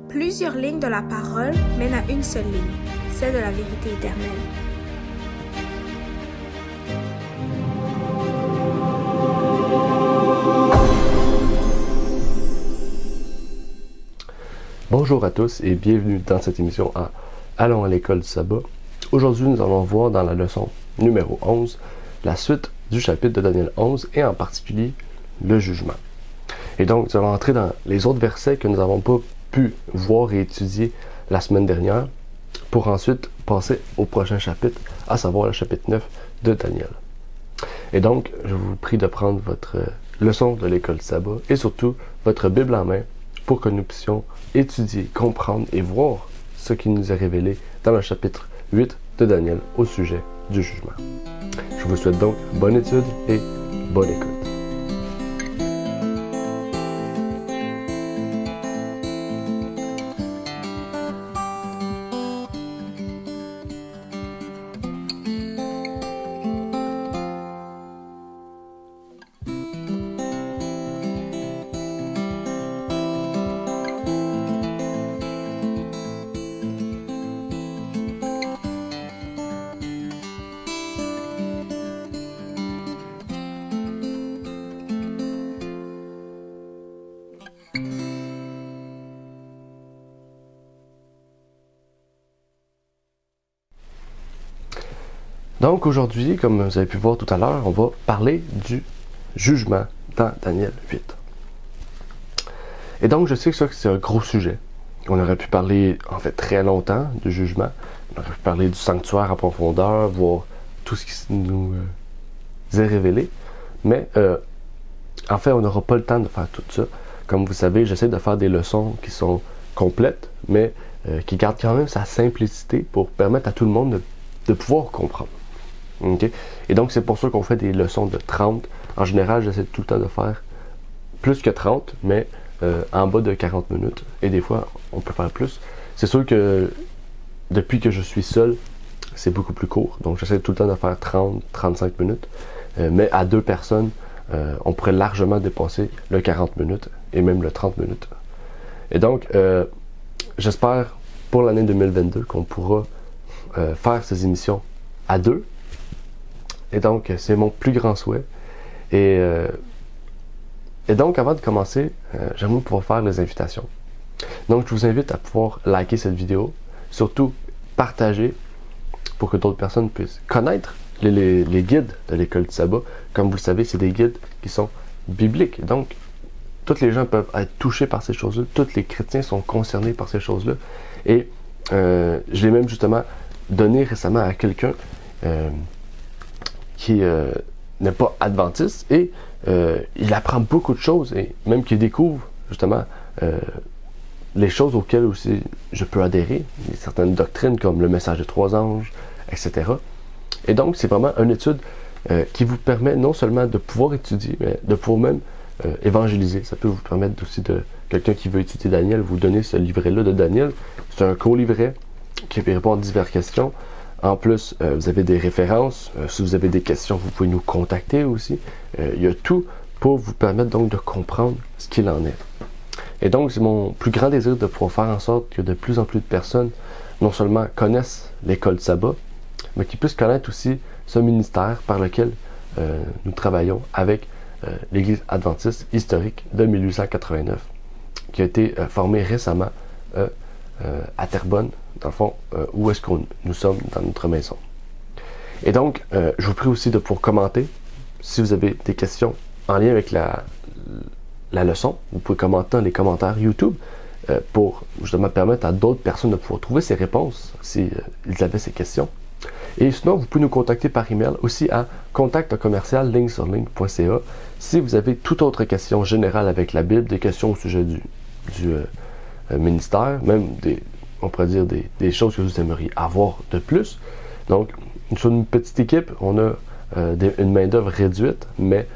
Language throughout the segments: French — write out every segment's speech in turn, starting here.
Plusieurs lignes de la parole mènent à une seule ligne, celle de la vérité éternelle. Bonjour à tous et bienvenue dans cette émission à Allons à l'école du sabbat. Aujourd'hui, nous allons voir dans la leçon numéro 11 la suite du chapitre de Daniel 11 et en particulier le jugement. Et donc, nous allons entrer dans les autres versets que nous n'avons pas pu voir et étudier la semaine dernière pour ensuite passer au prochain chapitre, à savoir le chapitre 9 de Daniel. Et donc, je vous prie de prendre votre leçon de l'école du sabbat et surtout votre Bible en main pour que nous puissions étudier, comprendre et voir ce qui nous est révélé dans le chapitre 8 de Daniel au sujet du jugement. Je vous souhaite donc bonne étude et bonne écoute. Donc aujourd'hui, comme vous avez pu voir tout à l'heure, on va parler du jugement dans Daniel 8. Et donc je sais que ça c'est un gros sujet. On aurait pu parler en fait très longtemps du jugement. On aurait pu parler du sanctuaire en profondeur, voir tout ce qui nous est révélé. Mais en fait, on n'aura pas le temps de faire tout ça. Comme vous savez, j'essaie de faire des leçons qui sont complètes, mais qui gardent quand même sa simplicité pour permettre à tout le monde de pouvoir comprendre. Okay? Et donc, c'est pour ça qu'on fait des leçons de 30. En général, j'essaie tout le temps de faire plus que 30, mais en bas de 40 minutes. Et des fois, on peut faire plus. C'est sûr que depuis que je suis seul, c'est beaucoup plus court. Donc, j'essaie tout le temps de faire 30-35 minutes. Mais à deux personnes, on pourrait largement dépasser le 40 minutes et même le 30 minutes. Et donc, j'espère pour l'année 2022 qu'on pourra faire ces émissions à deux. Et donc, c'est mon plus grand souhait. Et donc, avant de commencer, j'aimerais pouvoir faire les invitations. Donc, je vous invite à pouvoir liker cette vidéo, surtout partager pour que d'autres personnes puissent connaître les guides de l'école du sabbat. Comme vous le savez, c'est des guides qui sont bibliques. Donc, tous les gens peuvent être touchés par ces choses-là. Tous les chrétiens sont concernés par ces choses-là. Et je l'ai même justement donné récemment à quelqu'un qui n'est pas adventiste et il apprend beaucoup de choses et même qu'il découvre justement les choses auxquelles aussi je peux adhérer, certaines doctrines comme le message des trois anges, etc. Et donc c'est vraiment une étude qui vous permet non seulement de pouvoir étudier, mais de pouvoir même évangéliser. Ça peut vous permettre aussi de quelqu'un qui veut étudier Daniel, vous donner ce livret-là de Daniel. C'est un co-livret qui répond à diverses questions. En plus, vous avez des références. Si vous avez des questions, vous pouvez nous contacter aussi. Il y a tout pour vous permettre donc de comprendre ce qu'il en est. Et donc, c'est mon plus grand désir de pouvoir faire en sorte que de plus en plus de personnes, non seulement connaissent l'école du sabbat, mais qu'ils puissent connaître aussi ce ministère par lequel nous travaillons avec l'Église adventiste historique de 1889, qui a été formée récemment à Terrebonne, dans le fond, où est-ce que nous sommes dans notre maison. Et donc, je vous prie aussi de pouvoir commenter. Si vous avez des questions en lien avec la leçon, vous pouvez commenter dans les commentaires YouTube pour justement permettre à d'autres personnes de pouvoir trouver ces réponses si ils avaient ces questions. Et sinon, vous pouvez nous contacter par email aussi à contact@lignesurligne.ca si vous avez toute autre question générale avec la Bible, des questions au sujet du ministère, même on pourrait dire des choses que vous aimeriez avoir de plus. Donc, sur une petite équipe, on a une main-d'œuvre réduite, mais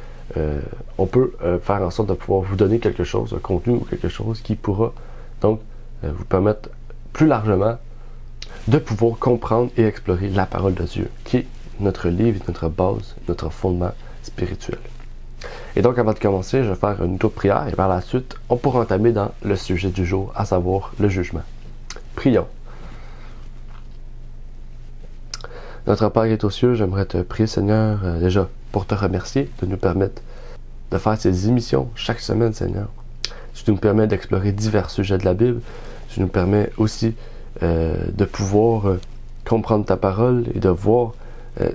on peut faire en sorte de pouvoir vous donner quelque chose, un contenu ou quelque chose qui pourra donc vous permettre plus largement de pouvoir comprendre et explorer la parole de Dieu, qui est notre livre, notre base, notre fondement spirituel. Et donc, avant de commencer, je vais faire une toute prière et par la suite, on pourra entamer dans le sujet du jour, à savoir le jugement. Prions. Notre Père qui est aux cieux, j'aimerais te prier, Seigneur, déjà pour te remercier de nous permettre de faire ces émissions chaque semaine, Seigneur. Tu nous permets d'explorer divers sujets de la Bible. Tu nous permets aussi de pouvoir comprendre ta parole et de voir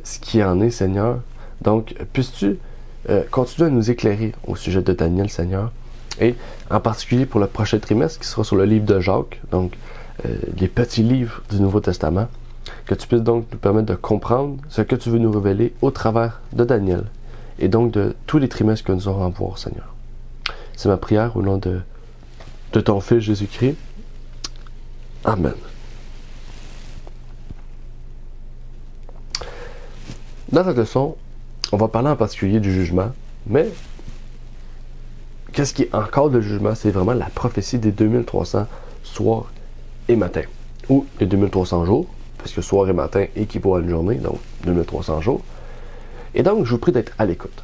ce qui en est, Seigneur. Donc, puisses-tu continuer à nous éclairer au sujet de Daniel, Seigneur, et en particulier pour le prochain trimestre qui sera sur le livre de Jacques, donc les petits livres du Nouveau Testament, que tu puisses donc nous permettre de comprendre ce que tu veux nous révéler au travers de Daniel et donc de tous les trimestres que nous aurons à voir, Seigneur. C'est ma prière au nom de ton Fils Jésus-Christ. Amen. Dans cette leçon, on va parler en particulier du jugement, mais qu'est-ce qui est encore le jugement? C'est vraiment la prophétie des 2300 soirs et matins, ou les 2300 jours, parce que soir et matin équivaut à une journée, donc 2300 jours. Et donc, je vous prie d'être à l'écoute,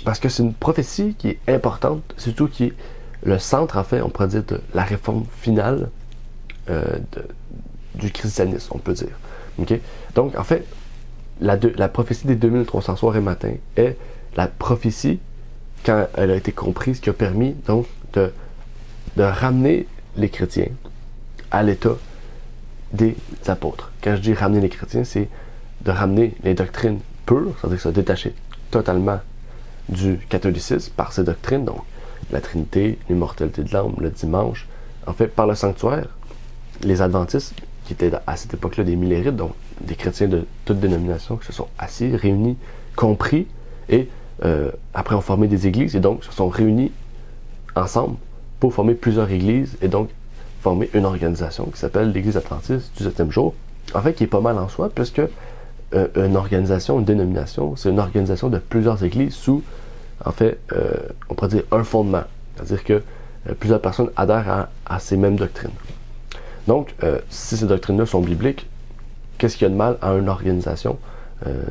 parce que c'est une prophétie qui est importante, surtout qui est le centre, en fait, on pourrait dire, de la réforme finale du christianisme, on peut dire. Okay? Donc, en fait, la prophétie des 2300 soirs et matins est la prophétie, quand elle a été comprise, qui a permis donc de ramener les chrétiens à l'état des apôtres. Quand je dis ramener les chrétiens, c'est de ramener les doctrines pures, c'est-à-dire se détacher totalement du catholicisme par ces doctrines, donc la Trinité, l'immortalité de l'âme, le dimanche. En fait, par le sanctuaire, les adventistes, qui étaient à cette époque-là des millérites, donc des chrétiens de toutes dénominations, qui se sont assis, réunis, compris, et après ont formé des églises, et donc se sont réunis ensemble pour former plusieurs églises, et donc former une organisation qui s'appelle l'Église adventiste du 7e jour, en fait qui est pas mal en soi, puisque une organisation, une dénomination, c'est une organisation de plusieurs églises sous, en fait, on pourrait dire un fondement, c'est-à-dire que plusieurs personnes adhèrent à ces mêmes doctrines. Donc, si ces doctrines-là sont bibliques, qu'est-ce qu'il y a de mal à une organisation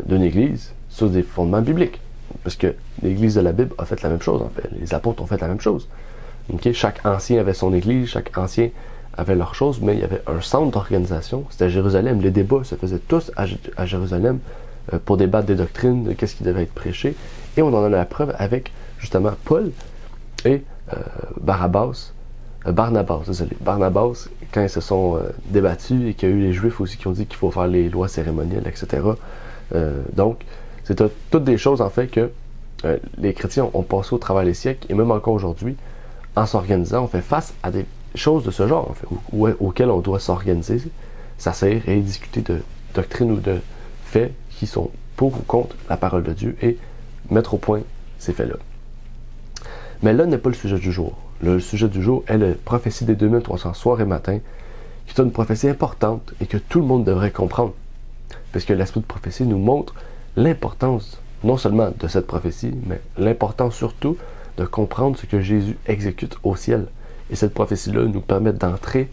d'une église sur des fondements bibliques? Parce que l'église de la Bible a fait la même chose, en fait. Les apôtres ont fait la même chose. Okay? Chaque ancien avait son église, chaque ancien avait leur chose, mais il y avait un centre d'organisation, c'était à Jérusalem. Les débats se faisaient tous à Jérusalem pour débattre des doctrines, de qu'est-ce qui devait être prêché. Et on en a la preuve avec, justement, Paul et Barnabas, quand ils se sont débattus et qu'il y a eu les Juifs aussi qui ont dit qu'il faut faire les lois cérémonielles, etc. Donc, c'est toutes des choses, en fait, que les chrétiens ont passé au travers des siècles, et même encore aujourd'hui, en s'organisant, on fait face à des choses de ce genre, en fait, auxquelles on doit s'organiser, s'asseoir et discuter de doctrines ou de faits qui sont pour ou contre la parole de Dieu et mettre au point ces faits-là. Mais là n'est pas le sujet du jour. Le sujet du jour est la prophétie des 2300 soirs et matins, qui est une prophétie importante et que tout le monde devrait comprendre. Parce que l'esprit de prophétie nous montre l'importance, non seulement de cette prophétie, mais l'importance surtout de comprendre ce que Jésus exécute au ciel. Et cette prophétie-là nous permet d'entrer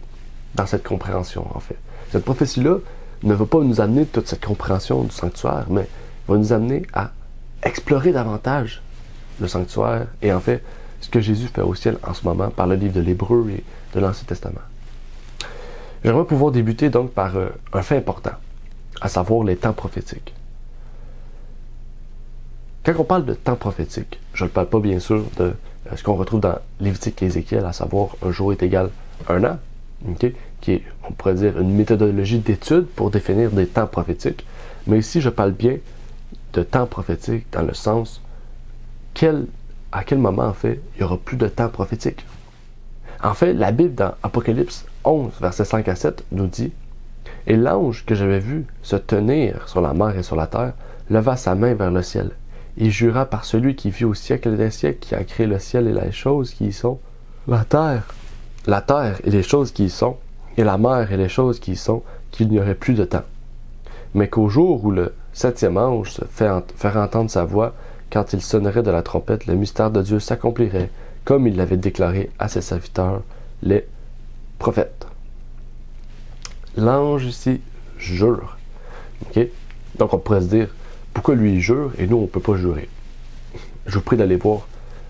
dans cette compréhension, en fait. Cette prophétie-là ne va pas nous amener toute cette compréhension du sanctuaire, mais va nous amener à explorer davantage le sanctuaire et en fait ce que Jésus fait au ciel en ce moment par le livre de l'Hébreu et de l'Ancien Testament. J'aimerais pouvoir débuter donc par un fait important, à savoir les temps prophétiques. Quand on parle de temps prophétique, je ne parle pas bien sûr de ce qu'on retrouve dans Lévitique et Ézéchiel, à savoir un jour est égal à un an, okay, qui est, on pourrait dire, une méthodologie d'étude pour définir des temps prophétiques, mais ici je parle bien de temps prophétique dans le sens à quel moment en fait il n'y aura plus de temps prophétique. En fait, la Bible dans Apocalypse 11, versets 5 à 7 nous dit « Et l'ange que j'avais vu se tenir sur la mer et sur la terre leva sa main vers le ciel. Il jura par celui qui vit au siècle des siècles, qui a créé le ciel et les choses qui y sont, la terre et les choses qui y sont, et la mer et les choses qui y sont, qu'il n'y aurait plus de temps. Mais qu'au jour où le 7e ange se ferait entendre sa voix, quand il sonnerait de la trompette, le mystère de Dieu s'accomplirait, comme il l'avait déclaré à ses serviteurs, les prophètes. » L'ange ici jure. Okay? Donc on pourrait se dire, pourquoi lui il jure et nous on ne peut pas jurer? Je vous prie d'aller voir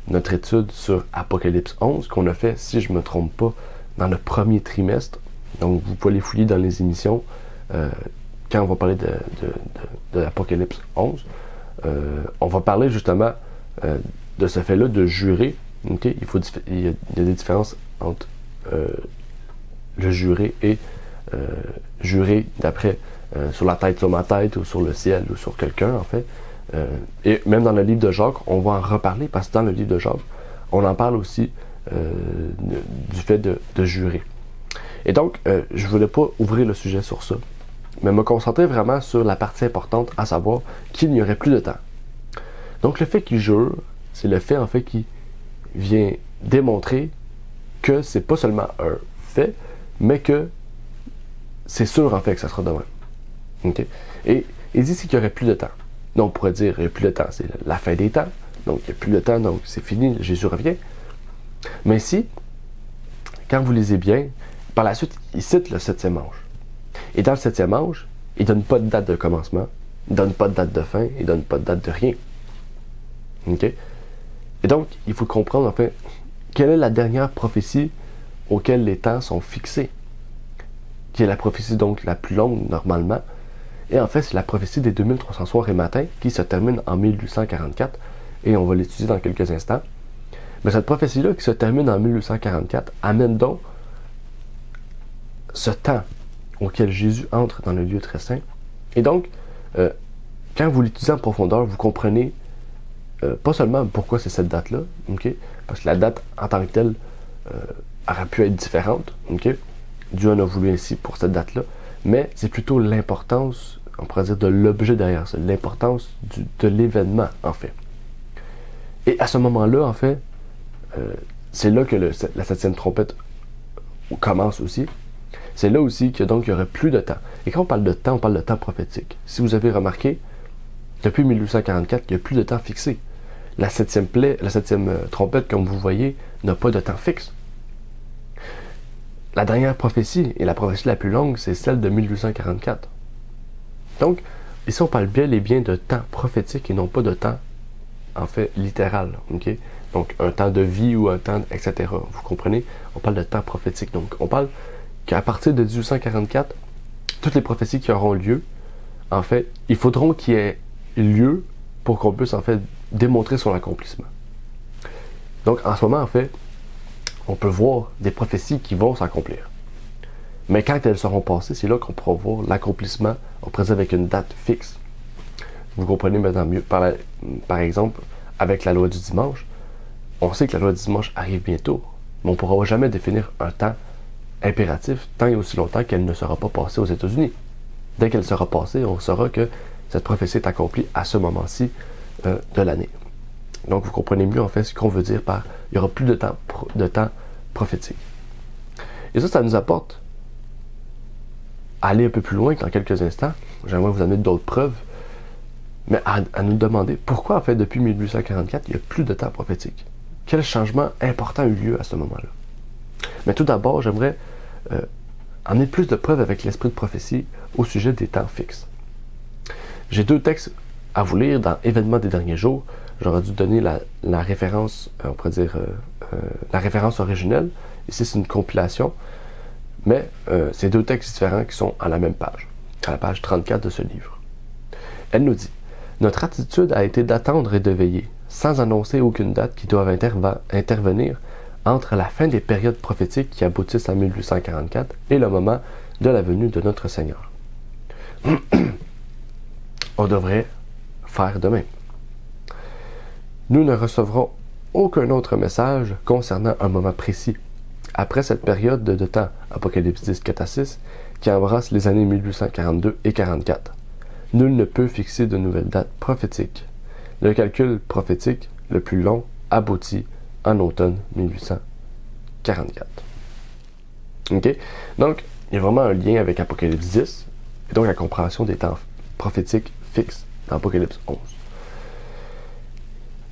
notre étude sur Apocalypse 11 qu'on a fait, si je ne me trompe pas, dans le premier trimestre. Donc, vous pouvez les fouiller dans les émissions quand on va parler de l'Apocalypse 11. On va parler justement de ce fait-là de jurer. Okay? Il y a des différences entre le jurer et jurer d'après sur la tête, sur ma tête, ou sur le ciel, ou sur quelqu'un, en fait. Et même dans le livre de Jacques, on va en reparler, parce que dans le livre de Jacques, on en parle aussi du fait de jurer. Et donc, je ne voulais pas ouvrir le sujet sur ça, mais me concentrer vraiment sur la partie importante, à savoir qu'il n'y aurait plus de temps. Donc, le fait qu'il jure, c'est le fait, en fait, qui vient démontrer que c'est pas seulement un fait, mais que c'est sûr, en fait, que ça sera demain. Okay? Et il dit qu'il n'y aurait plus de temps. Donc, on pourrait dire qu'il n'y a plus de temps, c'est la fin des temps. Donc, il n'y a plus de temps, donc c'est fini, Jésus revient. Mais ici, quand vous lisez bien, par la suite, il cite le 7e ange. Et dans le 7e ange, il ne donne pas de date de commencement, il ne donne pas de date de fin, il ne donne pas de date de rien. OK? Et donc, il faut comprendre, en fait, quelle est la dernière prophétie auquel les temps sont fixés, qui est la prophétie donc la plus longue normalement. Et en fait, c'est la prophétie des 2300 soirs et matins qui se termine en 1844, et on va l'étudier dans quelques instants. Mais cette prophétie-là qui se termine en 1844 amène donc ce temps auquel Jésus entre dans le lieu très saint. Et donc, quand vous l'étudiez en profondeur, vous comprenez pas seulement pourquoi c'est cette date-là, okay? Parce que la date en tant que telle aurait pu être différente, okay? Dieu en a voulu ainsi pour cette date-là, mais c'est plutôt l'importance, on pourrait dire, de l'objet derrière ça, l'importance de l'événement, en fait. Et à ce moment-là, en fait, c'est là que la 7e trompette commence aussi. C'est là aussi qu'il y aurait plus de temps. Et quand on parle de temps, on parle de temps prophétique. Si vous avez remarqué, depuis 1844, il n'y a plus de temps fixé. La 7e trompette, comme vous voyez, n'a pas de temps fixe. La dernière prophétie, et la prophétie la plus longue, c'est celle de 1844. Donc, ici, on parle bien et bien de temps prophétique et non pas de temps, en fait, littéral. Okay? Donc, un temps de vie ou un temps, etc. Vous comprenez? On parle de temps prophétique. Donc, on parle qu'à partir de 1844, toutes les prophéties qui auront lieu, en fait, il faudront qu'il y ait lieu pour qu'on puisse, en fait, démontrer son accomplissement. Donc, en ce moment, en fait, on peut voir des prophéties qui vont s'accomplir. Mais quand elles seront passées, c'est là qu'on pourra voir l'accomplissement, on pourrait dire avec une date fixe. Vous comprenez maintenant mieux. Par exemple, avec la loi du dimanche, on sait que la loi du dimanche arrive bientôt, mais on ne pourra jamais définir un temps impératif tant et aussi longtemps qu'elle ne sera pas passée aux États-Unis. Dès qu'elle sera passée, on saura que cette prophétie est accomplie à ce moment-ci de l'année. Donc, vous comprenez mieux, en fait, ce qu'on veut dire par « il n'y aura plus de temps prophétique ». Et ça nous apporte à aller un peu plus loin dans quelques instants. J'aimerais vous amener d'autres preuves, mais à nous demander pourquoi, en fait, depuis 1844, il n'y a plus de temps prophétique. Quel changement important a eu lieu à ce moment-là? Mais tout d'abord, j'aimerais amener plus de preuves avec l'esprit de prophétie au sujet des temps fixes. J'ai 2 textes à vous lire dans Événements des derniers jours. J'aurais dû donner la référence, on pourrait dire, la référence originelle. Ici, c'est une compilation. Mais c'est 2 textes différents qui sont à la même page, à la page 34 de ce livre. Elle nous dit « Notre attitude a été d'attendre et de veiller, sans annoncer aucune date qui doive intervenir entre la fin des périodes prophétiques qui aboutissent à 1844 et le moment de la venue de notre Seigneur. On devrait faire de même. Nous ne recevrons aucun autre message concernant un moment précis. Après cette période de temps, Apocalypse 10, 4 à 6, qui embrasse les années 1842 et 44. Nul ne peut fixer de nouvelles dates prophétiques. Le calcul prophétique le plus long aboutit en automne 1844. OK? Donc, il y a vraiment un lien avec Apocalypse 10, et donc la compréhension des temps prophétiques fixes dans Apocalypse 11.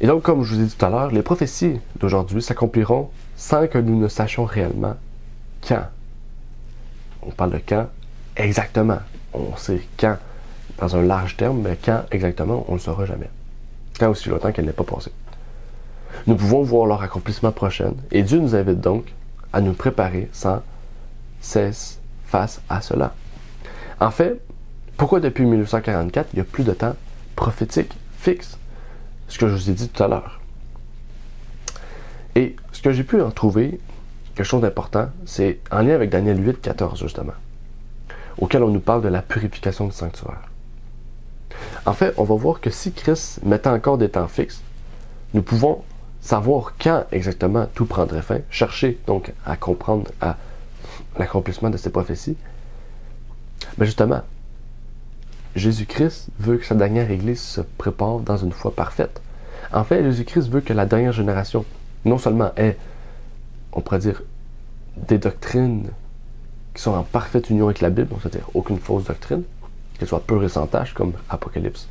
Et donc, comme je vous ai dit tout à l'heure, les prophéties d'aujourd'hui s'accompliront sans que nous ne sachions réellement quand. On parle de quand exactement. On sait quand dans un large terme, mais quand exactement, on ne le saura jamais. Tant aussi longtemps qu'elle n'est pas passée. Nous pouvons voir leur accomplissement prochain et Dieu nous invite donc à nous préparer sans cesse face à cela. En fait, pourquoi depuis 1844, il n'y a plus de temps prophétique fixe? Ce que je vous ai dit tout à l'heure. Et ce que j'ai pu en trouver, quelque chose d'important, c'est en lien avec Daniel 8, 14 justement, auquel on nous parle de la purification du sanctuaire. En fait, on va voir que si Christ mettait encore des temps fixes, nous pouvons savoir quand exactement tout prendrait fin, chercher donc à comprendre à l'accomplissement de ces prophéties. Mais justement, Jésus-Christ veut que sa dernière Église se prépare dans une foi parfaite. En fait, Jésus-Christ veut que la dernière génération non seulement ait, on pourrait dire, des doctrines qui sont en parfaite union avec la Bible, c'est-à-dire aucune fausse doctrine, qu'elle soit pure et sans tache, comme Apocalypse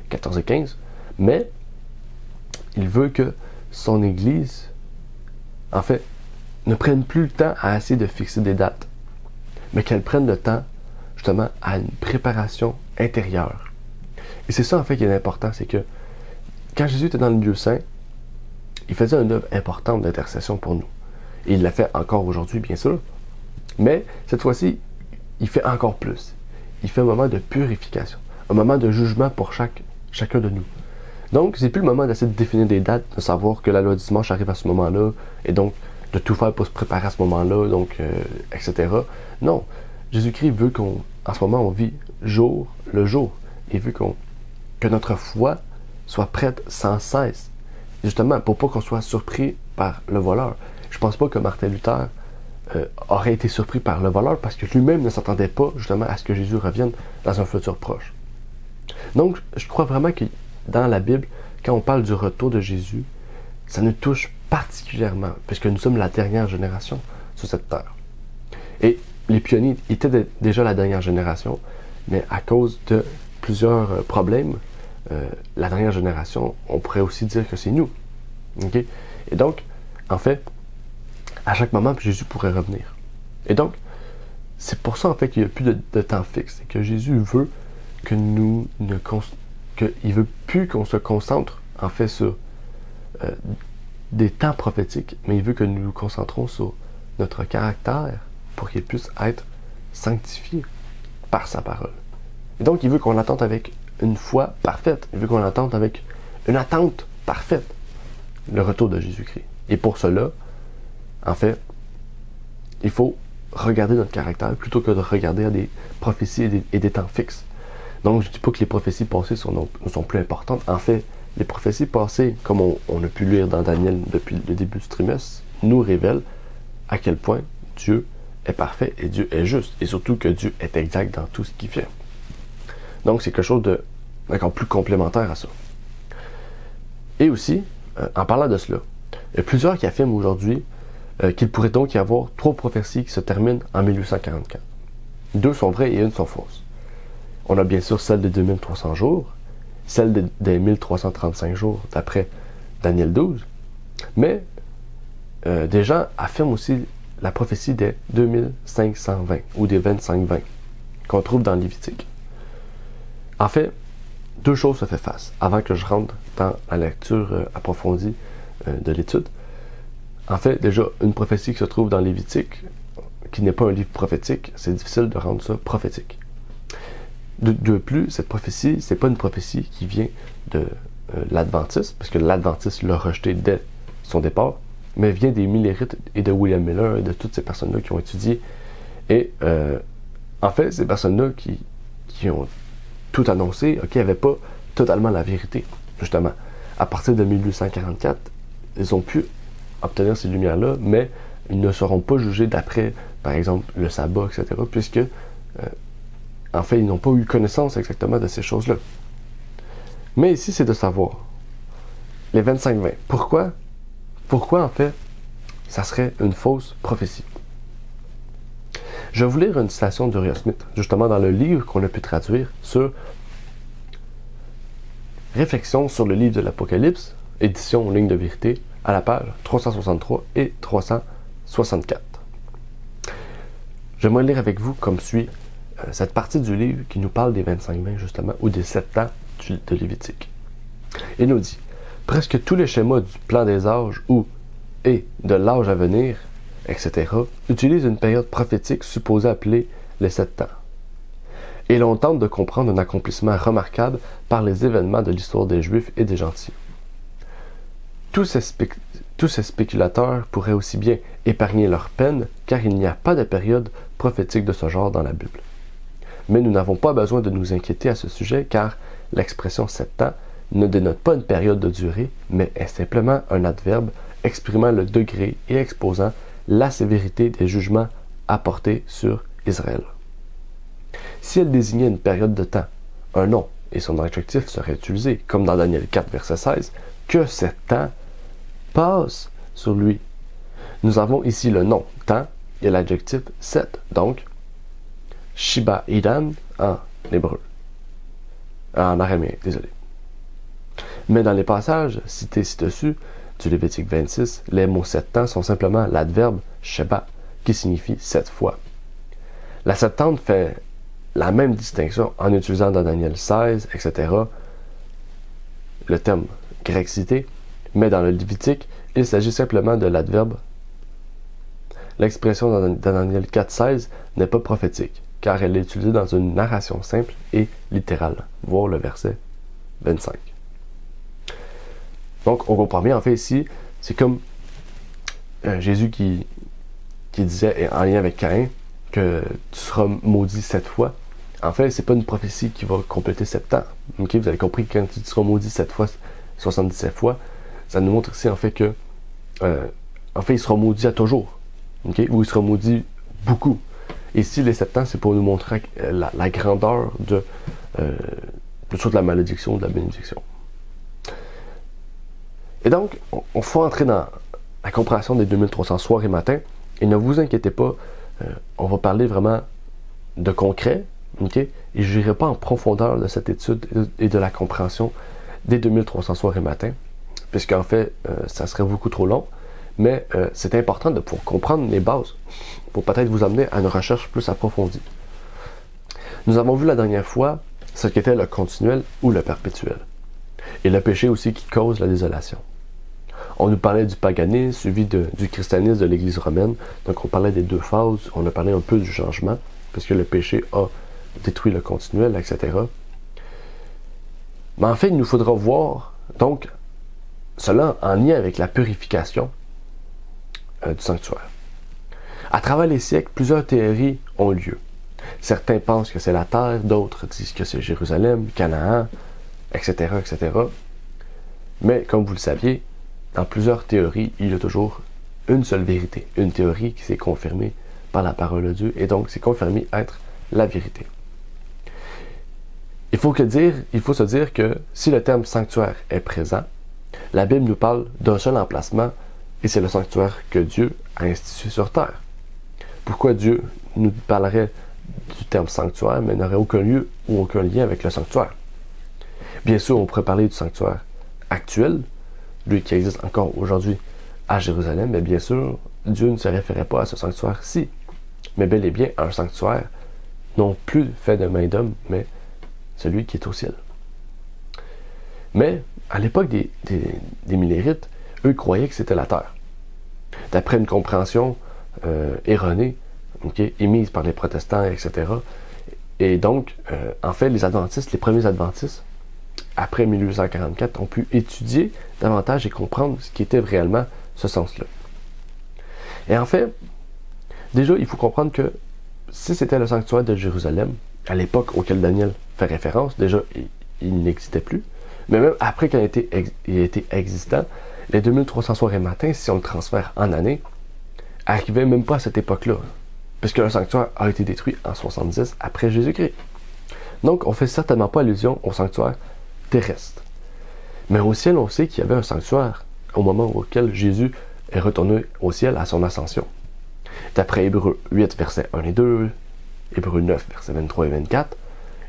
14 et 15, mais il veut que son Église, en fait, ne prenne plus le temps à essayer de fixer des dates, mais qu'elle prenne le temps, justement, à une préparation intérieure. Et c'est ça, en fait, qui est important, c'est que quand Jésus était dans le lieu saint, il faisait une œuvre importante d'intercession pour nous. Et il l'a fait encore aujourd'hui, bien sûr. Mais cette fois-ci, il fait encore plus. Il fait un moment de purification, un moment de jugement pour chacun de nous. Donc, c'est plus le moment d'essayer de définir des dates, de savoir que la loi du dimanche arrive à ce moment-là, et donc de tout faire pour se préparer à ce moment-là, donc, etc. Non, Jésus-Christ veut qu'en ce moment, on vit jour le jour. Il veut que notre foi soit prête sans cesse. Justement, pour pas qu'on soit surpris par le voleur. Je pense pas que Martin Luther aurait été surpris par le voleur parce que lui-même ne s'attendait pas justement à ce que Jésus revienne dans un futur proche. Donc, je crois vraiment que dans la Bible, quand on parle du retour de Jésus, ça nous touche particulièrement puisque nous sommes la dernière génération sur cette terre. Et les pionniers étaient déjà la dernière génération, mais à cause de plusieurs problèmes, la dernière génération, on pourrait aussi dire que c'est nous. Okay? Et donc, en fait, à chaque moment, Jésus pourrait revenir. Et donc, c'est pour ça, en fait, qu'il n'y a plus de temps fixe. Et que Jésus veut que qu'il veut plus qu'on se concentre, en fait, sur des temps prophétiques, mais il veut que nous nous concentrons sur notre caractère pour qu'il puisse être sanctifié par sa parole. Et donc, il veut qu'on l'attende avec une foi parfaite. Il veut qu'on l'attende avec une attente parfaite. Le retour de Jésus-Christ. Et pour cela, en fait, il faut regarder notre caractère plutôt que de regarder à des prophéties et des temps fixes. Donc, je ne dis pas que les prophéties passées sont plus importantes. En fait, les prophéties passées, comme on a pu lire dans Daniel depuis le début du trimestre, nous révèlent à quel point Dieu est parfait et Dieu est juste. Et surtout que Dieu est exact dans tout ce qu'il fait. Donc, c'est quelque chose d'encore plus complémentaire à ça. Et aussi, en parlant de cela, il y a plusieurs qui affirment aujourd'hui qu'il pourrait donc y avoir 3 prophéties qui se terminent en 1844. 2 sont vraies et 1 sont fausses. On a bien sûr celle des 2300 jours, celle des 1335 jours d'après Daniel 12, mais des gens affirment aussi la prophétie des 2520 ou des 2520 qu'on trouve dans Lévitique. En fait, 2 choses se font face avant que je rentre dans la lecture approfondie de l'étude. En fait, déjà, une prophétie qui se trouve dans Lévitique, qui n'est pas un livre prophétique, c'est difficile de rendre ça prophétique. De plus, cette prophétie, c'est pas une prophétie qui vient de l'Adventiste, parce que l'Adventiste l'a rejeté dès son départ, mais vient des Millérites et de William Miller et de toutes ces personnes-là qui ont étudié. Et en fait, ces personnes-là qui ont tout annoncé, n'avaient pas totalement la vérité, justement. À partir de 1844, ils ont pu obtenir ces lumières-là, mais ils ne seront pas jugés d'après, par exemple, le sabbat, etc., puisque, en fait, ils n'ont pas eu connaissance exactement de ces choses-là. Mais ici, c'est de savoir, les 25-20, pourquoi, en fait, ça serait une fausse prophétie? Je vais vous lire une citation d'Uriah Smith, justement dans le livre qu'on a pu traduire sur Réflexions sur le livre de l'Apocalypse, édition Ligne de vérité, à la page 363 et 364. J'aimerais lire avec vous comme suit cette partie du livre qui nous parle des 25-20 justement, ou des 7 ans de Lévitique. Il nous dit: Presque tous les schémas du plan des âges et de l'âge à venir, etc., utilisent une période prophétique supposée appelée les 7 ans. Et l'on tente de comprendre un accomplissement remarquable par les événements de l'histoire des Juifs et des gentils. Tous ces spéculateurs pourraient aussi bien épargner leur peine, car il n'y a pas de période prophétique de ce genre dans la Bible. Mais nous n'avons pas besoin de nous inquiéter à ce sujet, car l'expression 7 ans ne dénote pas une période de durée, mais est simplement un adverbe exprimant le degré et exposant la sévérité des jugements apportés sur Israël. Si elle désignait une période de temps, un nom et son adjectif seraient utilisés, comme dans Daniel 4, verset 16, que 7 temps passe sur lui. Nous avons ici le nom, temps, et l'adjectif 7, donc Shiba Idan en hébreu. En araméen, désolé. Mais dans les passages cités ci-dessus, du Lévitique 26, les mots 7 ans sont simplement l'adverbe Sheba, qui signifie 7 fois. La Septante fait la même distinction en utilisant dans Daniel 16, etc., le terme grec cité, mais dans le Lévitique, il s'agit simplement de l'adverbe. L'expression dans Daniel 4.16 n'est pas prophétique, car elle est utilisée dans une narration simple et littérale, voir le verset 25. Donc, on comprend bien, en fait, ici, c'est comme Jésus qui disait, en lien avec Caïn, que tu seras maudit 7 fois. En fait, c'est pas une prophétie qui va compléter 7 ans. Okay? Vous avez compris que quand tu seras maudit 7 fois, 77 fois, ça nous montre ici, en fait, que en fait, il sera maudit à toujours. Okay? Ou il sera maudit beaucoup. Ici, les 7 ans, c'est pour nous montrer la grandeur de la malédiction, de la bénédiction. Et donc, on faut entrer dans la compréhension des 2300 soirs et matins. Et ne vous inquiétez pas, on va parler vraiment de concret, okay? Et je n'irai pas en profondeur de cette étude et de la compréhension des 2300 soirs et matins, puisqu'en fait, ça serait beaucoup trop long. Mais c'est important de pouvoir comprendre les bases pour peut-être vous amener à une recherche plus approfondie. Nous avons vu la dernière fois ce qu'était le continuel ou le perpétuel, et le péché aussi qui cause la désolation. On nous parlait du paganisme suivi du christianisme de l'Église romaine, donc on parlait des deux phases, on a parlé un peu du changement, puisque le péché a détruit le continuel, etc. Mais en fait, il nous faudra voir donc cela en lien avec la purification du sanctuaire. À travers les siècles, plusieurs théories ont lieu. Certains pensent que c'est la terre, d'autres disent que c'est Jérusalem, Canaan, etc., etc. Mais comme vous le saviez, dans plusieurs théories, il y a toujours une seule vérité, une théorie qui s'est confirmée par la parole de Dieu et donc c'est confirmé être la vérité. Il faut se dire que si le terme sanctuaire est présent, la Bible nous parle d'un seul emplacement et c'est le sanctuaire que Dieu a institué sur terre. Pourquoi Dieu nous parlerait du terme sanctuaire mais n'aurait aucun lieu ou aucun lien avec le sanctuaire? Bien sûr, on pourrait parler du sanctuaire actuel, lui qui existe encore aujourd'hui à Jérusalem, mais bien sûr, Dieu ne se référait pas à ce sanctuaire-ci, mais bel et bien à un sanctuaire non plus fait de main d'homme, mais celui qui est au ciel. Mais, à l'époque des Millérites, eux croyaient que c'était la terre. D'après une compréhension erronée, émise par les protestants, etc. Et donc, en fait, les premiers adventistes, après 1844, ont pu étudier davantage et comprendre ce qui était réellement ce sens-là. Et en fait, déjà, il faut comprendre que si c'était le sanctuaire de Jérusalem, à l'époque auquel Daniel fait référence, déjà, il n'existait plus. Mais même après qu'il ait été existant, les 2300 soirs et matins, si on le transfère en année, n'arrivaient même pas à cette époque-là, puisque le sanctuaire a été détruit en 70 après Jésus-Christ. Donc, on ne fait certainement pas allusion au sanctuaire terrestre. Mais au ciel, on sait qu'il y avait un sanctuaire au moment auquel Jésus est retourné au ciel à son ascension. D'après Hébreux 8, versets 1 et 2, Hébreux 9, versets 23 et 24,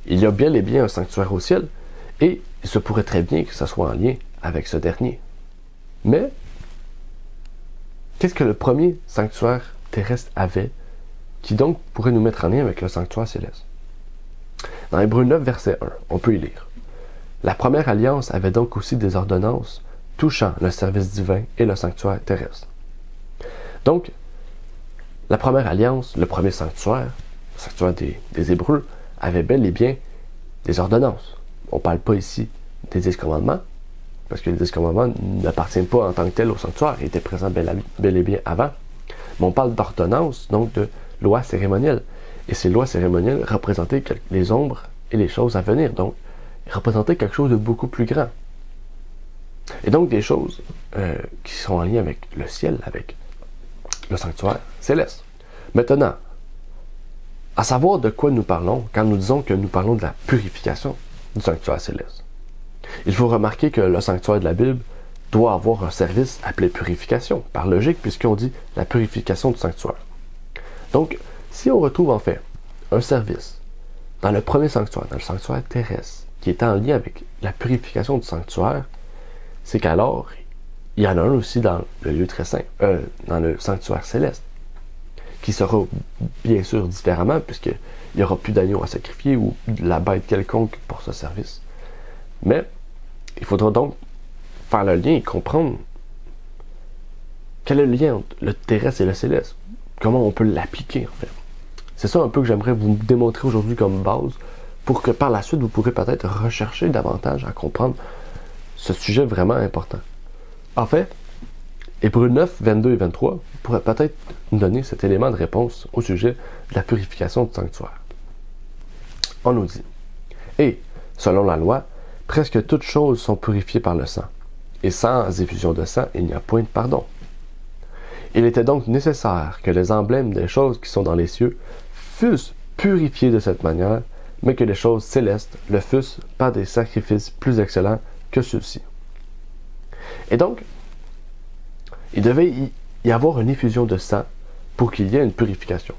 il y a bel et bien un sanctuaire au ciel, et il se pourrait très bien que ce soit en lien avec ce dernier. Mais, qu'est-ce que le premier sanctuaire terrestre avait, qui donc pourrait nous mettre en lien avec le sanctuaire céleste? Dans Hébreux 9, verset 1, on peut y lire. La première alliance avait donc aussi des ordonnances touchant le service divin et le sanctuaire terrestre. Donc, la première alliance, le premier sanctuaire, le sanctuaire des Hébreux, avait bel et bien des ordonnances. On ne parle pas ici des 10 commandements, parce que les 10 commandements n'appartiennent pas en tant que tels au sanctuaire, ils étaient présents bel et bien avant. Mais on parle d'ordonnances, donc de lois cérémonielles. Et ces lois cérémonielles représentaient les ombres et les choses à venir. Donc, ils représentaient quelque chose de beaucoup plus grand. Et donc, des choses qui sont en lien avec le ciel, avec le sanctuaire céleste. Maintenant, à savoir de quoi nous parlons quand nous disons que nous parlons de la purification du sanctuaire céleste. Il faut remarquer que le sanctuaire de la Bible doit avoir un service appelé purification, par logique, puisqu'on dit la purification du sanctuaire. Donc, si on retrouve en fait un service dans le premier sanctuaire, dans le sanctuaire terrestre, qui est en lien avec la purification du sanctuaire, c'est qu'alors, il y en a un aussi dans le lieu très saint, dans le sanctuaire céleste, qui sera bien sûr différemment, puisqu'il n'y aura plus d'agneau à sacrifier ou de la bête quelconque pour ce service. Mais il faudra donc faire le lien et comprendre quel est le lien entre le terrestre et le céleste. Comment on peut l'appliquer, en fait. C'est ça un peu que j'aimerais vous démontrer aujourd'hui comme base, pour que par la suite, vous pourrez peut-être rechercher davantage à comprendre ce sujet vraiment important. En fait, Hébreux 9, 22 et 23 pourrait peut-être nous donner cet élément de réponse au sujet de la purification du sanctuaire. On nous dit, « Et, selon la loi, presque toutes choses sont purifiées par le sang, et sans effusion de sang, il n'y a point de pardon. Il était donc nécessaire que les emblèmes des choses qui sont dans les cieux fussent purifiés de cette manière, mais que les choses célestes le fussent par des sacrifices plus excellents que ceux-ci. » Et donc, il devait y avoir une effusion de sang pour qu'il y ait une purification.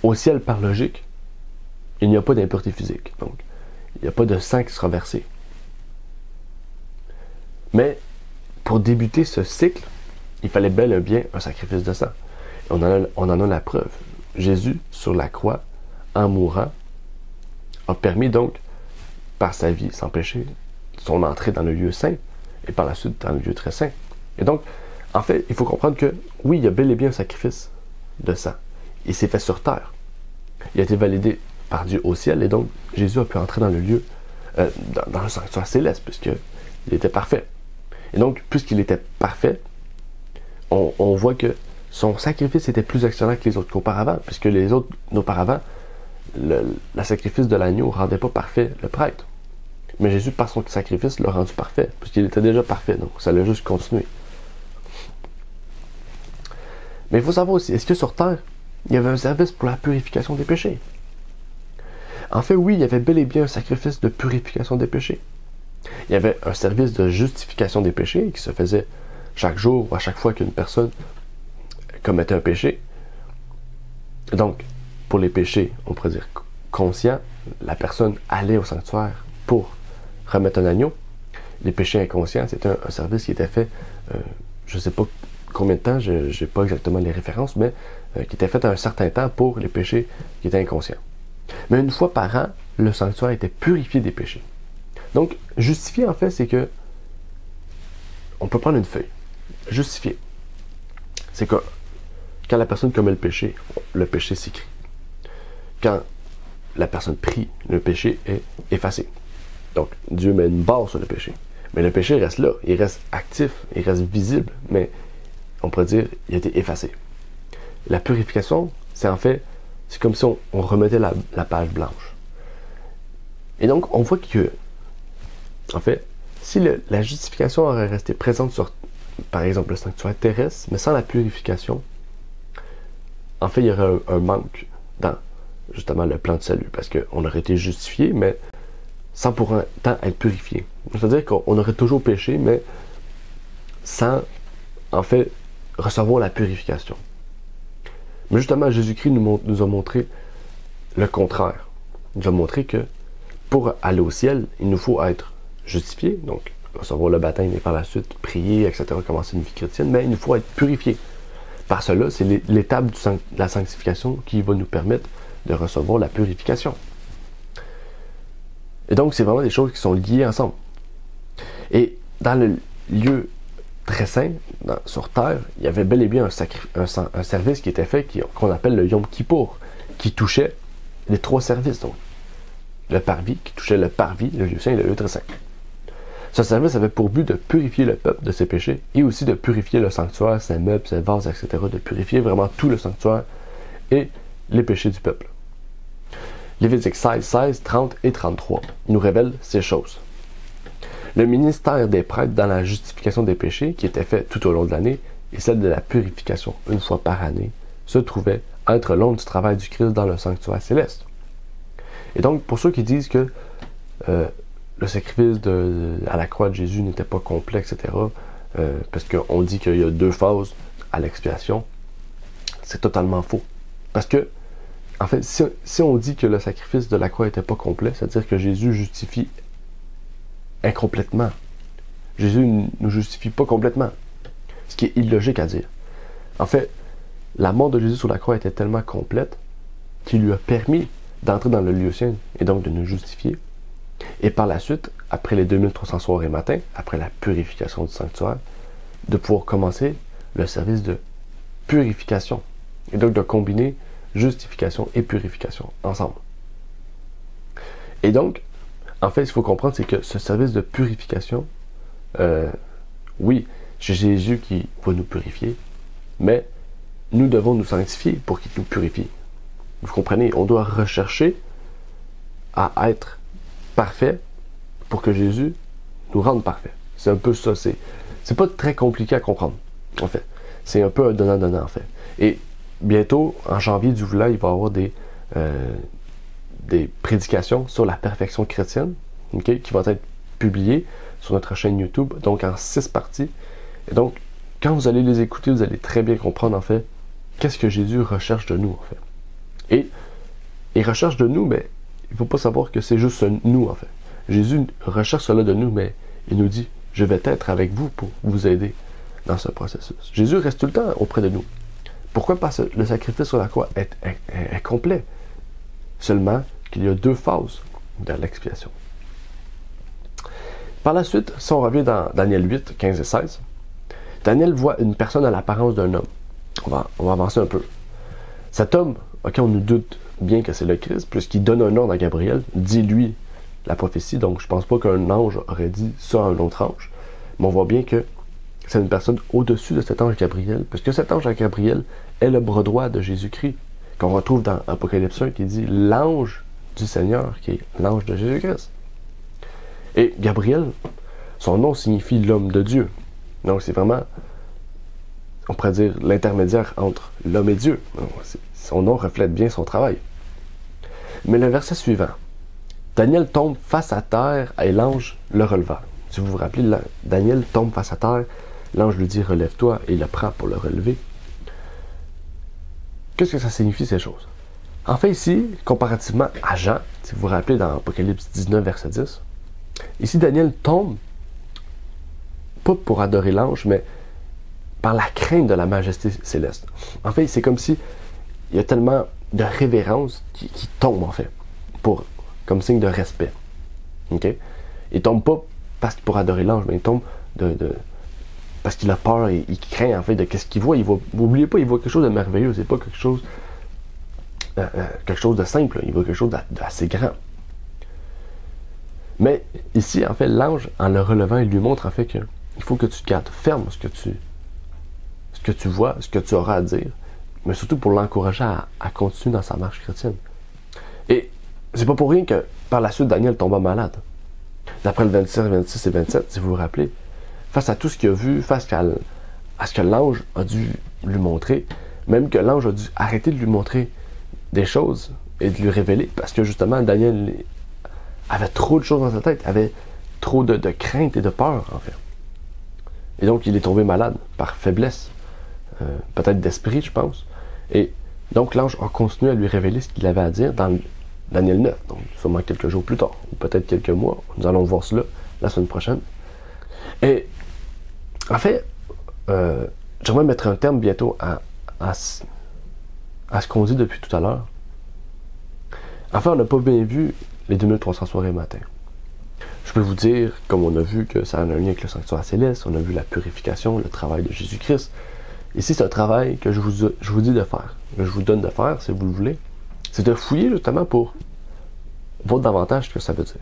Au ciel, par logique, il n'y a pas d'impureté physique. Donc, il n'y a pas de sang qui sera versé. Mais, pour débuter ce cycle, il fallait bel et bien un sacrifice de sang. Et on en a la preuve. Jésus, sur la croix, en mourant, a permis donc, par sa vie sans péché, son entrée dans le lieu saint, et par la suite dans le lieu très saint. Et donc, en fait, il faut comprendre que, oui, il y a bel et bien un sacrifice de sang. Il s'est fait sur terre. Il a été validé par Dieu au ciel, et donc Jésus a pu entrer dans le lieu, dans le sanctuaire céleste, puisqu'il était parfait. Et donc, puisqu'il était parfait, on voit que son sacrifice était plus excellent que les autres qu'auparavant, puisque les autres, auparavant, le sacrifice de l'agneau ne rendait pas parfait le prêtre. Mais Jésus, par son sacrifice, l'a rendu parfait, puisqu'il était déjà parfait, donc ça l'a juste continué. Mais il faut savoir aussi, est-ce que sur terre, il y avait un service pour la purification des péchés? En fait, oui, il y avait bel et bien un sacrifice de purification des péchés. Il y avait un service de justification des péchés qui se faisait chaque jour ou à chaque fois qu'une personne commettait un péché. Donc, pour les péchés, on pourrait dire conscients, la personne allait au sanctuaire pour remettre un agneau. Les péchés inconscients, c'était un service qui était fait, je ne sais pas combien de temps, je n'ai pas exactement les références, mais qui était fait à un certain temps pour les péchés qui étaient inconscients. Mais une fois par an, le sanctuaire était purifié des péchés. Donc, justifier, en fait, c'est que on peut prendre une feuille. Justifier. C'est que quand la personne commet le péché s'écrit. Quand la personne prie, le péché est effacé. Donc, Dieu met une barre sur le péché. Mais le péché reste là, il reste actif, il reste visible, mais on pourrait dire il a été effacé. La purification, c'est en fait, c'est comme si on remettait la page blanche. Et donc, on voit que, en fait, si la justification aurait resté présente sur, par exemple, le sanctuaire terrestre, mais sans la purification, en fait, il y aurait un manque dans, justement, le plan de salut, parce qu'on aurait été justifié, mais sans pour autant être purifié. C'est-à-dire qu'on aurait toujours péché, mais sans, en fait, recevoir la purification. Mais justement, Jésus-Christ nous a montré le contraire. Il nous a montré que pour aller au ciel, il nous faut être justifié, donc recevoir le baptême et par la suite prier, etc., commencer une vie chrétienne, mais il nous faut être purifié. Par cela, c'est l'étape de la sanctification qui va nous permettre de recevoir la purification. Et donc, c'est vraiment des choses qui sont liées ensemble. Et dans le lieu très saint, sur terre, il y avait bel et bien un service qui était fait, qu'on appelle le Yom Kippour, qui touchait les 3 services. Donc, le parvis, qui touchait le parvis, le lieu saint et le lieu très saint. Ce service avait pour but de purifier le peuple de ses péchés et aussi de purifier le sanctuaire, ses meubles, ses vases, etc., de purifier vraiment tout le sanctuaire et les péchés du peuple. Lévitique 16, 16, 30 et 33 nous révèlent ces choses. Le ministère des prêtres dans la justification des péchés, qui était fait tout au long de l'année, et celle de la purification une fois par année, se trouvait être l'ombre du travail du Christ dans le sanctuaire céleste. Et donc, pour ceux qui disent que le sacrifice à la croix de Jésus n'était pas complet, etc., parce qu'on dit qu'il y a 2 phases à l'expiation, c'est totalement faux. Parce que, en fait, si on dit que le sacrifice de la croix n'était pas complet, c'est-à-dire que Jésus justifie incomplètement. Jésus ne nous justifie pas complètement. Ce qui est illogique à dire. En fait, la mort de Jésus sur la croix était tellement complète qu'il lui a permis d'entrer dans le lieu saint et donc de nous justifier. Et par la suite, après les 2300 soirs et matins, après la purification du sanctuaire, de pouvoir commencer le service de purification. Et donc de combiner justification et purification ensemble. Et donc, en fait, ce qu'il faut comprendre, c'est que ce service de purification, oui, c'est Jésus qui va nous purifier, mais nous devons nous sanctifier pour qu'il nous purifie. Vous comprenez? On doit rechercher à être parfait pour que Jésus nous rende parfaits. C'est un peu ça. C'est pas très compliqué à comprendre, en fait. C'est un peu un donnant-donnant, en fait. Et bientôt, en janvier du Voulant, il va y avoir des prédications sur la perfection chrétienne, okay, qui vont être publiées sur notre chaîne YouTube, donc en 6 parties. Et donc, quand vous allez les écouter, vous allez très bien comprendre, en fait, qu'est-ce que Jésus recherche de nous, en fait. Et il recherche de nous, mais il ne faut pas savoir que c'est juste nous, en fait. Jésus recherche cela de nous, mais il nous dit, je vais être avec vous pour vous aider dans ce processus. Jésus reste tout le temps auprès de nous. Pourquoi? Parce que le sacrifice sur la croix est complet. Seulement qu'il y a 2 phases dans l'expiation. Par la suite, si on revient dans Daniel 8, 15 et 16, Daniel voit une personne à l'apparence d'un homme. On va avancer un peu. Cet homme, ok, on nous doute bien que c'est le Christ, puisqu'il donne un ordre à Gabriel, dit-lui la prophétie, donc je pense pas qu'un ange aurait dit ça à un autre ange, mais on voit bien que c'est une personne au-dessus de cet ange Gabriel, puisque cet ange Gabriel est le bras droit de Jésus-Christ, qu'on retrouve dans Apocalypse 1 qui dit l'ange du Seigneur, qui est l'ange de Jésus-Christ. Et Gabriel, son nom signifie l'homme de Dieu. Donc c'est vraiment, on pourrait dire, l'intermédiaire entre l'homme et Dieu. Son nom reflète bien son travail. Mais le verset suivant, Daniel tombe face à terre et l'ange le releva. Si vous vous rappelez, Daniel tombe face à terre, l'ange lui dit « Relève-toi » et il le prend pour le relever. Qu'est-ce que ça signifie ces choses? En fait ici, comparativement à Jean, si vous vous rappelez dans Apocalypse 19, verset 10, ici Daniel tombe, pas pour adorer l'ange, mais par la crainte de la majesté céleste. En fait, c'est comme si il y a tellement de révérence qui tombe, en fait, comme signe de respect. Okay? Il tombe pas pour adorer l'ange, mais il tombe parce qu'il a peur et il craint, en fait, de qu'est-ce qu'il voit. N'oubliez pas, il voit quelque chose de merveilleux, c'est pas quelque chose de simple, il voit quelque chose d'assez grand. Mais ici, en fait, l'ange, en le relevant, il lui montre, en fait, qu'il faut que tu gardes ferme ce que tu vois, ce que tu auras à dire, mais surtout pour l'encourager à continuer dans sa marche chrétienne. Et c'est pas pour rien que, par la suite, Daniel tomba malade. D'après le 26 et 27, si vous vous rappelez, face à tout ce qu'il a vu, face à ce que l'ange a dû lui montrer, même que l'ange a dû arrêter de lui montrer des choses et de lui révéler, parce que justement, Daniel avait trop de choses dans sa tête, avait trop de crainte et de peur, en fait. Et donc, il est tombé malade par faiblesse, peut-être d'esprit, je pense. Et donc, l'ange a continué à lui révéler ce qu'il avait à dire dans Daniel 9, donc sûrement quelques jours plus tard, ou peut-être quelques mois. Nous allons voir cela la semaine prochaine. Et en fait, j'aimerais mettre un terme bientôt à ce qu'on dit depuis tout à l'heure. En fait, on n'a pas bien vu les 2300 soirées matin. Je Je peux vous dire, comme on a vu que ça a un lien avec le sanctuaire céleste, on a vu la purification, le travail de Jésus-Christ. Ici, c'est un travail que je vous dis de faire, que je vous donne de faire, si vous le voulez. C'est de fouiller justement pour voir davantage ce que ça veut dire.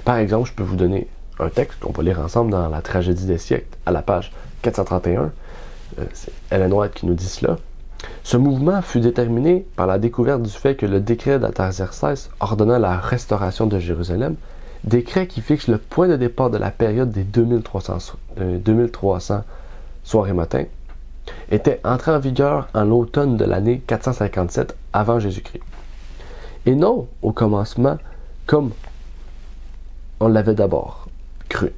Par exemple, je peux vous donner un texte qu'on va lire ensemble dans la tragédie des siècles, à la page 431. C'est Ellen White qui nous dit cela. Ce mouvement fut déterminé par la découverte du fait que le décret d'Artaxerxès ordonnant la restauration de Jérusalem, décret qui fixe le point de départ de la période des 2300 soirs et matins, était entré en vigueur en l'automne de l'année 457 avant Jésus-Christ. Et non au commencement comme on l'avait d'abord cru.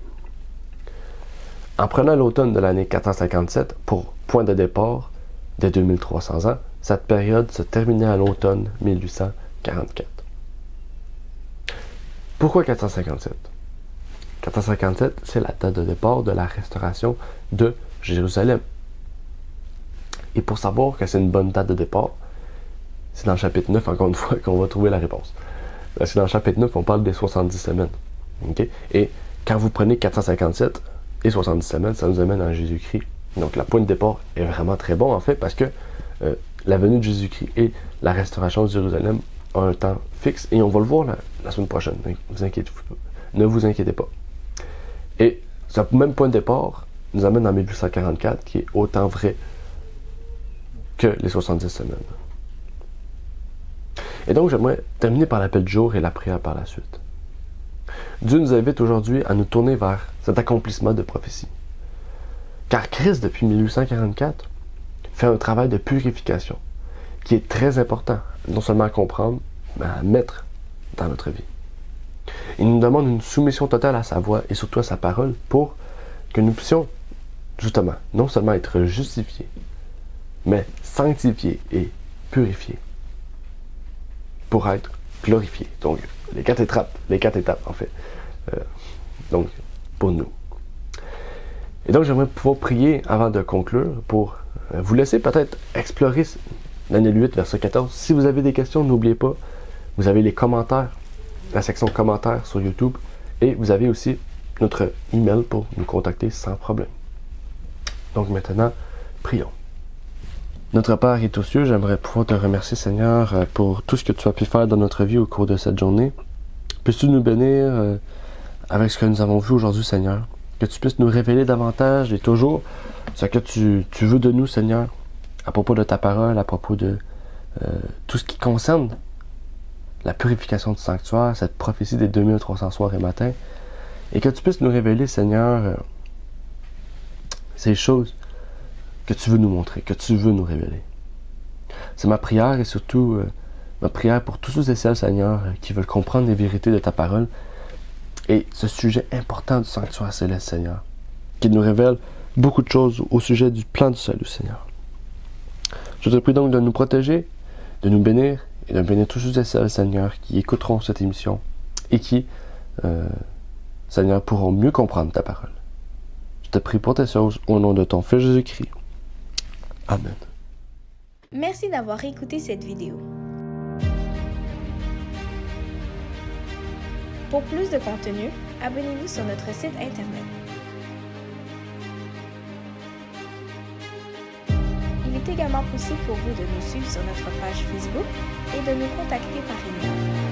En prenant l'automne de l'année 457 pour point de départ des 2300 ans, cette période se terminait à l'automne 1844. Pourquoi 457? 457, c'est la date de départ de la restauration de Jérusalem. Et pour savoir que c'est une bonne date de départ, c'est dans le chapitre 9, encore une fois, qu'on va trouver la réponse. C'est dans le chapitre 9, on parle des 70 semaines. Okay? Et quand vous prenez 457 et 70 semaines, ça nous amène à Jésus-Christ. Donc le point de départ est vraiment très bon, en fait, parce que la venue de Jésus-Christ et la restauration de Jérusalem ont un temps fixe, et on va le voir la semaine prochaine. Ne vous inquiétez pas. Et ce même point de départ nous amène en 1844, qui est autant vrai que les 70 semaines. Et donc, j'aimerais terminer par l'appel du jour et la prière par la suite. Dieu nous invite aujourd'hui à nous tourner vers cet accomplissement de prophétie. Car Christ, depuis 1844, fait un travail de purification qui est très important, non seulement à comprendre, mais à mettre dans notre vie. Il nous demande une soumission totale à sa voix et surtout à sa parole pour que nous puissions, justement, non seulement être justifiés, mais sanctifiés et purifiés pour être glorifiés. Donc, les quatre étapes en fait. Donc, pour nous. Et donc, j'aimerais pouvoir prier avant de conclure pour vous laisser peut-être explorer Daniel 8, verset 14. Si vous avez des questions, n'oubliez pas, vous avez les commentaires, la section commentaires sur YouTube, et vous avez aussi notre email pour nous contacter sans problème. Donc maintenant, prions. Notre Père qui est aux cieux, j'aimerais pouvoir te remercier, Seigneur, pour tout ce que tu as pu faire dans notre vie au cours de cette journée. Puisses-tu nous bénir avec ce que nous avons vu aujourd'hui, Seigneur? Que tu puisses nous révéler davantage et toujours ce que tu veux de nous, Seigneur, à propos de ta parole, à propos de tout ce qui concerne la purification du sanctuaire, cette prophétie des 2300 soirs et matins, et que tu puisses nous révéler, Seigneur, ces choses que tu veux nous montrer, que tu veux nous révéler. C'est ma prière et surtout ma prière pour tous ceux et celles, Seigneur, qui veulent comprendre les vérités de ta parole et ce sujet important du sanctuaire céleste, Seigneur, qui nous révèle beaucoup de choses au sujet du plan du salut, Seigneur. Je te prie donc de nous protéger, de nous bénir et de bénir tous ceux et celles, Seigneur, qui écouteront cette émission et qui, Seigneur, pourront mieux comprendre ta parole. Je te prie pour tes choses au nom de ton Fils Jésus-Christ. Amen. Merci d'avoir écouté cette vidéo. Pour plus de contenu, abonnez-vous sur notre site internet. Il est également possible pour vous de nous suivre sur notre page Facebook et de nous contacter par email.